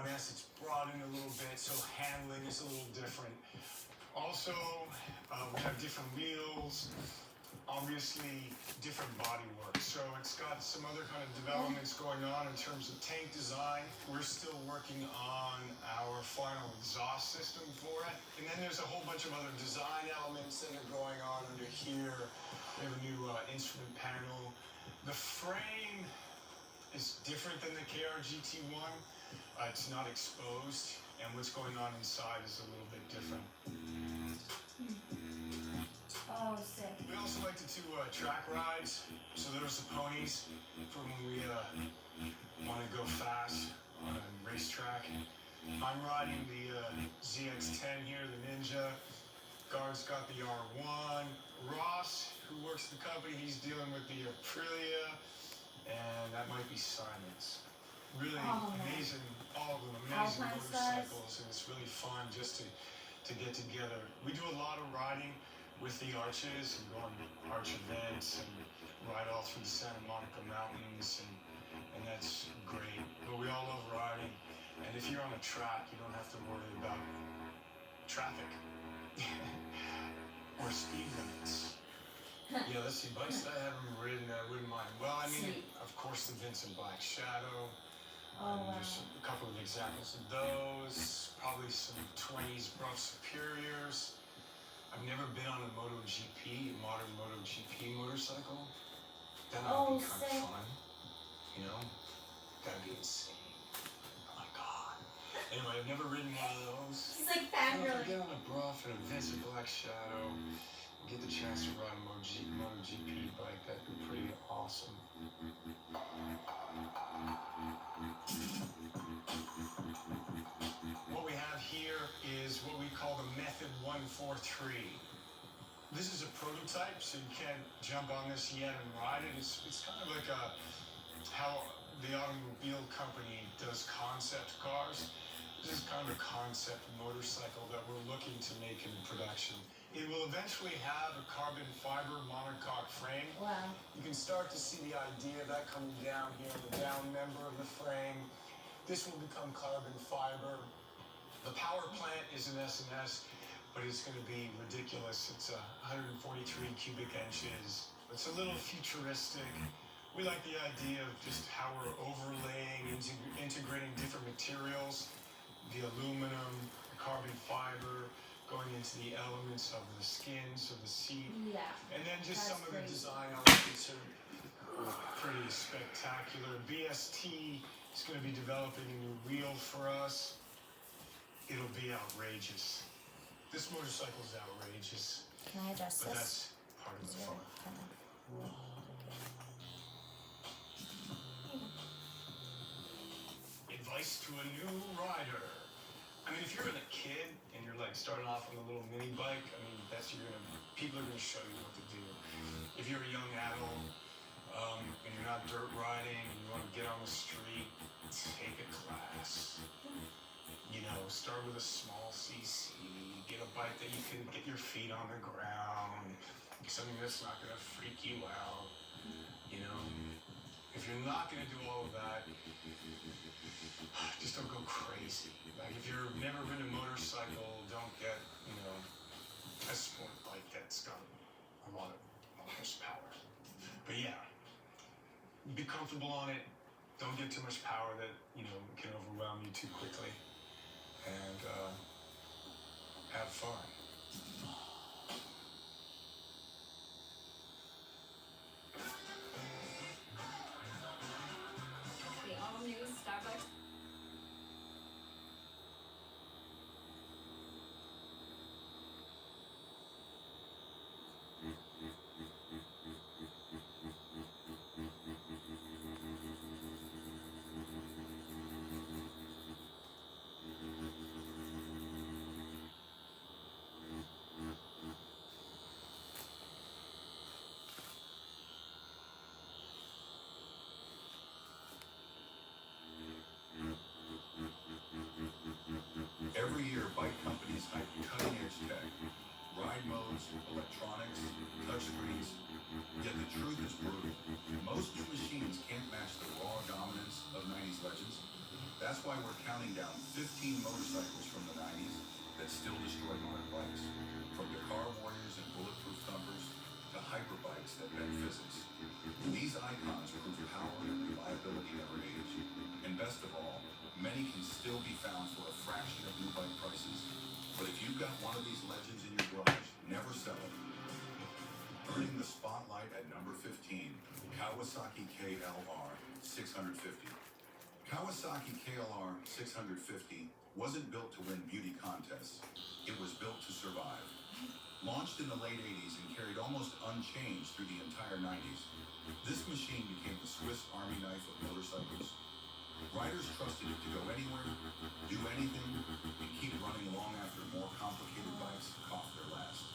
1S, it's broadened a little bit, so handling is a little different. Also, we have different wheels, obviously different bodywork. So it's got some other kind of developments going on in terms of tank design. We're still working on our final exhaust system for it. And then there's a whole bunch of other design elements that are going on under here. We have a new instrument panel. The frame is different than the KR-GT1. It's not exposed, and what's going on inside is a little bit different. Oh, sick. We also like to do track rides. So there's the ponies for when we want to go fast on a racetrack. I'm riding the ZX-10 here, the Ninja. Guard's got the R1. Ross, who works the company, he's dealing with the Aprilia. And that might be Simon's. Really amazing, all of them amazing motorcycles, and it's really fun just to get together. We do a lot of riding with the arches and go on arch events and ride all through the Santa Monica Mountains, and that's great. But we all love riding, and if you're on a track, you don't have to worry about traffic or speed limits. Yeah, let's see, bikes that I haven't ridden that I wouldn't mind. Well, I mean, of course, the Vincent Black Shadow. There's a couple of examples of those. Probably some 20s Bruff Superiors. I've never been on a MotoGP, a modern MotoGP motorcycle. That might be kind of fun. You know? That'd be insane. Oh my god. Anyway, I've never ridden one of those. He's like fangirling. Get on a Bruff and a Vincent Black Shadow. Get the chance to ride a MotoGP bike. That'd be pretty awesome. What we have here is what we call the Method 143. This is a prototype, so you can't jump on this yet and ride it. It's kind of like how the automobile company does concept cars. This is kind of a concept motorcycle that we're looking to make in production. It will eventually have a carbon fiber monocoque frame. Wow. You can start to see the idea of that coming down here, the down member of the frame. This will become carbon fiber. The power plant is an S&S, but it's going to be ridiculous. It's 143 cubic inches. It's a little futuristic. We like the idea of just how we're overlaying, integrating different materials. The aluminum, the carbon fiber, going into the elements of the skins of the seat. Yeah. And then just some of the design elements are pretty spectacular. BST is going to be developing a new wheel for us. It'll be outrageous. This motorcycle is outrageous. Can I adjust but this? That's part of the fun. Advice to a new rider. I mean, if you're a kid and you're like starting off on a little mini bike, I mean, people are gonna show you what to do. If you're a young adult and you're not dirt riding and you want to get on the street, take a class. You know, start with a small CC, get a bike that you can get your feet on the ground, something that's not gonna freak you out. You know, if you're not gonna do all of that, just don't go crazy. Like if you've never ridden a motorcycle, don't get, a sport bike that's got a lot of horsepower. But yeah, be comfortable on it. Don't get too much power that, can overwhelm you too quickly. And have fun. The all-new Starbucks. Every year, bike companies hype cutting-edge tech, ride modes, electronics, touchscreens. Yet the truth is brutal. Most new machines can't match the raw dominance of 90s legends. That's why we're counting down 15 motorcycles from the 90s that still destroy modern bikes. From the car warriors and bulletproof thumpers to hyperbikes that bend physics. These icons prove power and reliability never age. And best of all, many can still be found for a fraction of new bike prices. But if you've got one of these legends in your garage, never sell it. Earning the spotlight at number 15, Kawasaki KLR 650. Kawasaki KLR 650 wasn't built to win beauty contests. It was built to survive. Launched in the late 80s and carried almost unchanged through the entire 90s, this machine became the Swiss Army knife of motorcycles. Riders trusted it to go anywhere, do anything, and keep running long after more complicated bikes coughed their last.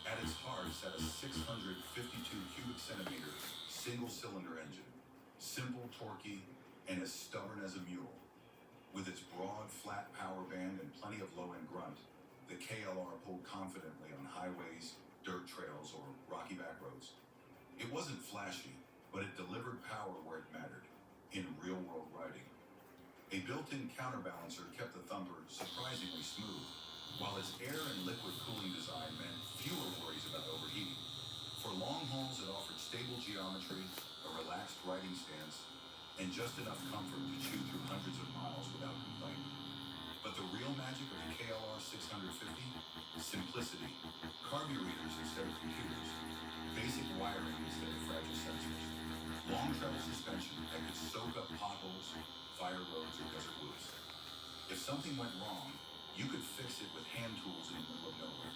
At its heart sat a 652 cubic centimeter single-cylinder engine, simple, torquey, and as stubborn as a mule. With its broad, flat power band and plenty of low-end grunt, the KLR pulled confidently on highways, dirt trails, or rocky back roads. It wasn't flashy, but it delivered power where it mattered, in real-world riding. A built-in counterbalancer kept the Thumper surprisingly smooth, while its air and liquid cooling design meant fewer worries about overheating. For long hauls, it offered stable geometry, a relaxed riding stance, and just enough comfort to chew through hundreds of miles without complaint. But the real magic of the KLR 650? Simplicity. Carburetors instead of computers. Basic wiring instead of fragile sensors. Long travel suspension that could soak up potholes, fire roads, or desert woods. If something went wrong, you could fix it with hand tools in the middle of nowhere.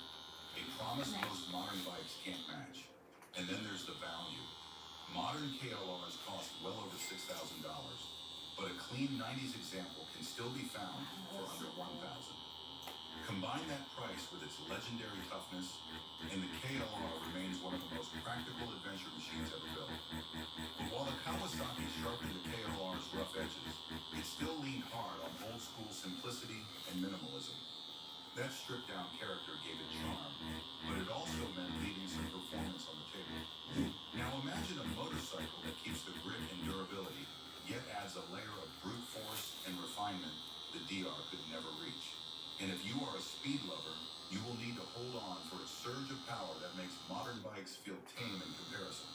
A promise most modern bikes can't match. And then there's the value. Modern KLRs cost well over $6,000, but a clean 90s example can still be found for under $1,000. Combine that price with its legendary toughness, and the KLR remains one of the most practical adventure machines ever built. But while the Kawasaki sharpened the KLR's rough edges, it still leaned hard on old-school simplicity and minimalism. That stripped-down character gave it charm, but it also meant leaving some performance on the table. Now imagine a motorcycle that keeps the grip and durability, yet adds a layer of brute force and refinement the DR could never reach. And if you are a speed lover, you will need to hold on for a surge of power that makes modern bikes feel tame in comparison.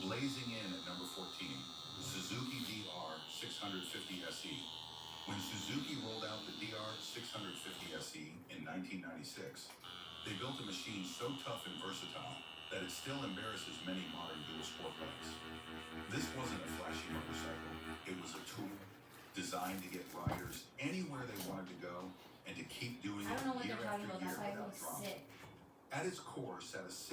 Blazing in at number 14, Suzuki DR 650 SE. When Suzuki rolled out the DR 650 SE in 1996, they built a machine so tough and versatile that it still embarrasses many modern dual sport bikes. This wasn't a flashy motorcycle. It was a tool designed to get riders anywhere they wanted to go and to keep doing I it don't know what year they're talking after about. year That's why I without look drama. sick. At its core sat a